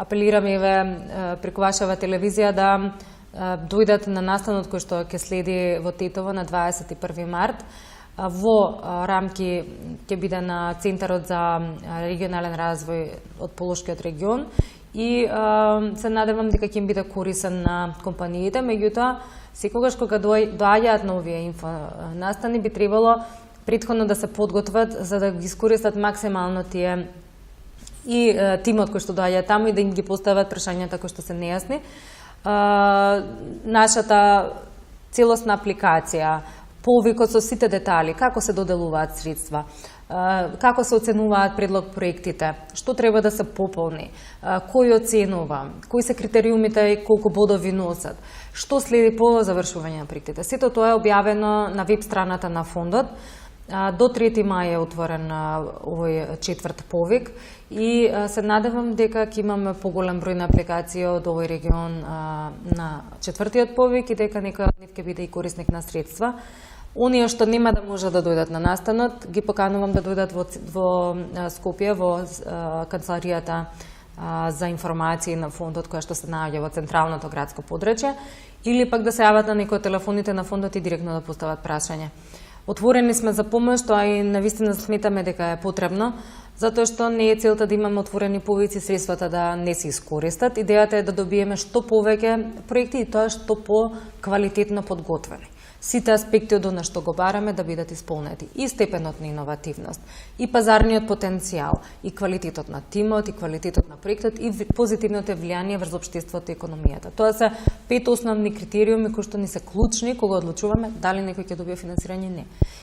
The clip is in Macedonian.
апелирам еве преку вашава телевизија да дојдат на настанот кој што ќе следи во Тетово на 21 март. Во рамки ќе биде на Центарот за регионален развој од Полошкиот регион и се надевам дека ќе им биде корисен на компаниите. Меѓутоа, секогаш кога доаѓаат на овие инфонастани, би требало претходно да се подготват за да ги искористат максимално тие и тимот кој што доаѓа таму и да им ги постават прашањата кои што се нејасни. Нашата целосна апликација, повикот со сите детали, како се доделуваат средства, како се оценуваат предлог проектите, што треба да се пополни, кој оценува, кои се критериумите и колку бодови носат, што следи по завршување на проектите. Сето тоа е објавено на веб страната на фондот. До 3 мај е отворен овој четврт повик и се надевам дека ќе имаме поголем број на апликации од овој регион на четвртиот повик и дека некој од нив ќе биде и корисник на средства. Оние што нема да може да дојдат на настанот, ги поканувам да дојдат во Скопје, во канцеларијата за информации на фондот која што се наоѓа во централното градско подрачје, или пак да се јават на некој од телефоните на фондот и директно да постават прашање. Отворени сме за помош, тоа и навистина сметаме дека е потребно, затоа што не е целта да имаме отворени повици, средствата да не се искористат. Идејата е да добиеме што повеќе проекти и тоа што по-квалитетно подготвени. Сите аспекти од она што го бараме да бидат исполнети. И степенот на иновативност, и пазарниот потенцијал, и квалитетот на тимот, и квалитетот на проектот, и позитивното влијание врз општеството и економијата. Тоа се 5 основни критериуми кои што ни се клучни кога одлучуваме дали некој ќе добие финансирање или не.